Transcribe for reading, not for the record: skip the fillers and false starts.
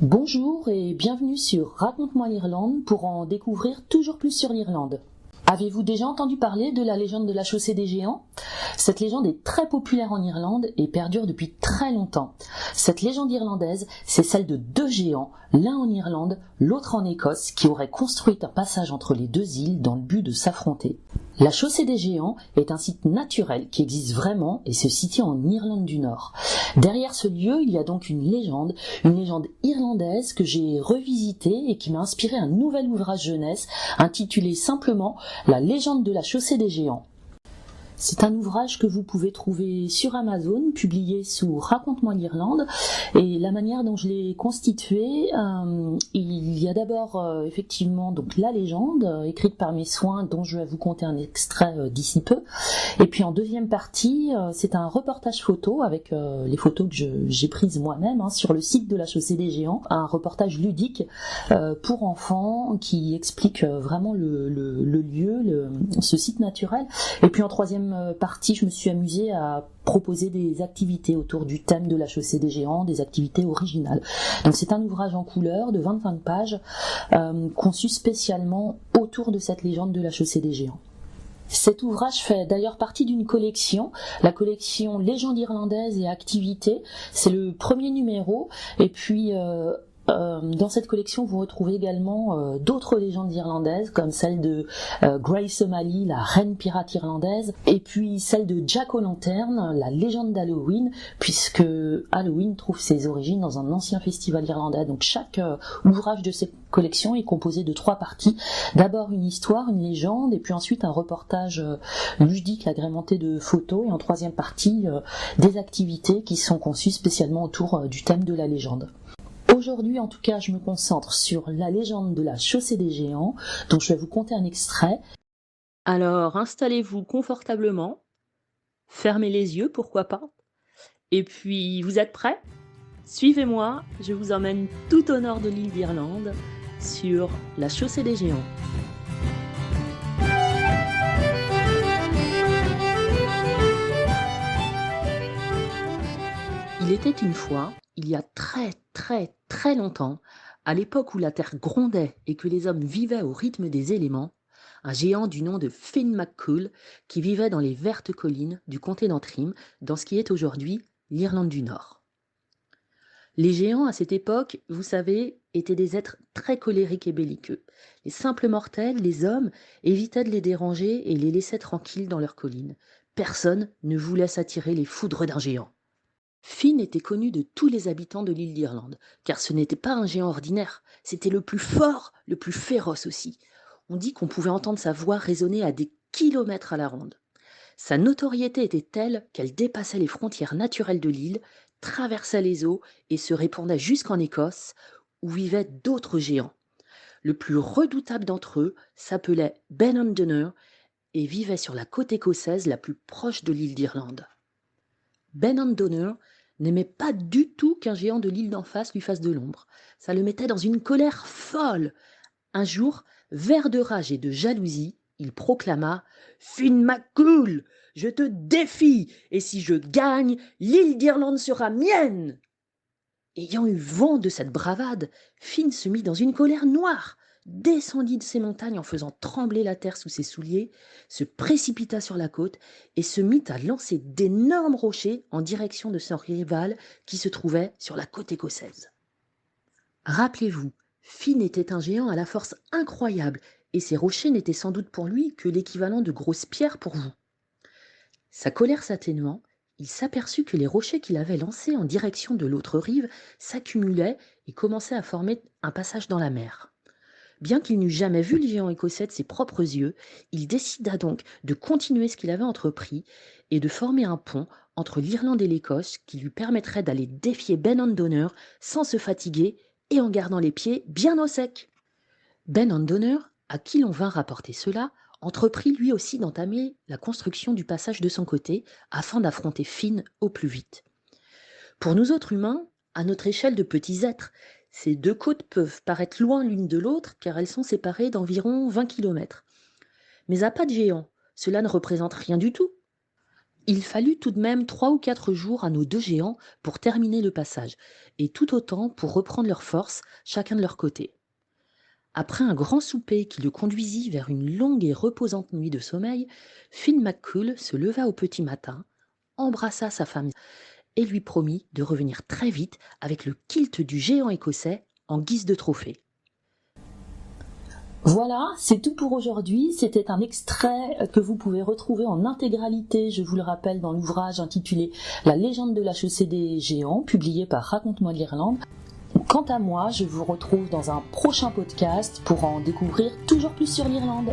Bonjour et bienvenue sur Raconte-moi l'Irlande pour en découvrir toujours plus sur l'Irlande. Avez-vous déjà entendu parler de la légende de la chaussée des géants ? Cette légende est très populaire en Irlande et perdure depuis très longtemps. Cette légende irlandaise, c'est celle de deux géants, l'un en Irlande, l'autre en Écosse, qui auraient construit un passage entre les deux îles dans le but de s'affronter. La chaussée des géants est un site naturel qui existe vraiment et se situe en Irlande du Nord. Derrière ce lieu, il y a donc une légende irlandaise que j'ai revisitée et qui m'a inspiré un nouvel ouvrage jeunesse intitulé simplement La légende de la chaussée des géants. C'est un ouvrage que vous pouvez trouver sur Amazon, publié sous Raconte-moi l'Irlande. Et la manière dont je l'ai constitué, il y a d'abord effectivement donc la légende, écrite par mes soins, dont je vais vous conter un extrait d'ici peu. Et puis en deuxième partie, c'est un reportage photo avec les photos que j'ai prises moi-même sur le site de la chaussée des géants. Un reportage ludique pour enfants qui explique vraiment le lieu, ce site naturel. Et puis en troisième partie, je me suis amusée à proposer des activités autour du thème de la chaussée des géants, des activités originales. Donc c'est un ouvrage en couleur de 25 pages conçu spécialement autour de cette légende de la chaussée des géants. Cet ouvrage fait d'ailleurs partie d'une collection, la collection Légendes irlandaises et activités. C'est le premier numéro et puis dans cette collection, vous retrouvez également d'autres légendes irlandaises, comme celle de Grace O'Malley, la reine pirate irlandaise, et puis celle de Jack O'Lantern, la légende d'Halloween, puisque Halloween trouve ses origines dans un ancien festival irlandais. Donc chaque ouvrage de cette collection est composé de 3 parties. D'abord une histoire, une légende, et puis ensuite un reportage ludique agrémenté de photos, et en troisième partie des activités qui sont conçues spécialement autour du thème de la légende. Aujourd'hui, en tout cas, je me concentre sur la légende de la chaussée des géants, dont je vais vous conter un extrait. Alors, installez-vous confortablement, fermez les yeux, pourquoi pas, et puis, vous êtes prêts ? Suivez-moi, je vous emmène tout au nord de l'île d'Irlande, sur la chaussée des géants. Il était une fois, il y a très longtemps, à l'époque où la terre grondait et que les hommes vivaient au rythme des éléments, un géant du nom de Finn McCool qui vivait dans les vertes collines du comté d'Antrim, dans ce qui est aujourd'hui l'Irlande du Nord. Les géants, à cette époque, vous savez, étaient des êtres très colériques et belliqueux. Les simples mortels, les hommes, évitaient de les déranger et les laissaient tranquilles dans leurs collines. Personne ne voulait s'attirer les foudres d'un géant. Finn était connu de tous les habitants de l'île d'Irlande, car ce n'était pas un géant ordinaire, c'était le plus fort, le plus féroce aussi. On dit qu'on pouvait entendre sa voix résonner à des kilomètres à la ronde. Sa notoriété était telle qu'elle dépassait les frontières naturelles de l'île, traversait les eaux et se répandait jusqu'en Écosse, où vivaient d'autres géants. Le plus redoutable d'entre eux s'appelait Ben Donner et vivait sur la côte écossaise la plus proche de l'île d'Irlande. Ben Donner n'aimait pas du tout qu'un géant de l'île d'en face lui fasse de l'ombre. Ça le mettait dans une colère folle. Un jour, vert de rage et de jalousie, il proclama « Finn McCool, je te défie, et si je gagne, l'île d'Irlande sera mienne !» Ayant eu vent de cette bravade, Finn se mit dans une colère noire, descendit de ses montagnes en faisant trembler la terre sous ses souliers, se précipita sur la côte et se mit à lancer d'énormes rochers en direction de son rival qui se trouvait sur la côte écossaise. Rappelez-vous, Finn était un géant à la force incroyable et ces rochers n'étaient sans doute pour lui que l'équivalent de grosses pierres pour vous. Sa colère s'atténuant, il s'aperçut que les rochers qu'il avait lancés en direction de l'autre rive s'accumulaient et commençaient à former un passage dans la mer. Bien qu'il n'eût jamais vu le géant écossais de ses propres yeux, il décida donc de continuer ce qu'il avait entrepris et de former un pont entre l'Irlande et l'Écosse qui lui permettrait d'aller défier Ben Donner sans se fatiguer et en gardant les pieds bien au sec. Ben Donner, à qui l'on vint rapporter cela, entreprit lui aussi d'entamer la construction du passage de son côté afin d'affronter Finn au plus vite. Pour nous autres humains, à notre échelle de petits êtres, ces deux côtes peuvent paraître loin l'une de l'autre car elles sont séparées d'environ 20 km. Mais à pas de géant, cela ne représente rien du tout. Il fallut tout de même 3 ou 4 jours à nos 2 géants pour terminer le passage, et tout autant pour reprendre leurs forces, chacun de leur côté. Après un grand souper qui le conduisit vers une longue et reposante nuit de sommeil, Finn McCool se leva au petit matin, embrassa sa femme et lui promit de revenir très vite avec le kilt du géant écossais en guise de trophée. Voilà, c'est tout pour aujourd'hui. C'était un extrait que vous pouvez retrouver en intégralité, je vous le rappelle, dans l'ouvrage intitulé La légende de la chaussée des géants, publié par Raconte-moi de l'Irlande. Quant à moi, je vous retrouve dans un prochain podcast pour en découvrir toujours plus sur l'Irlande.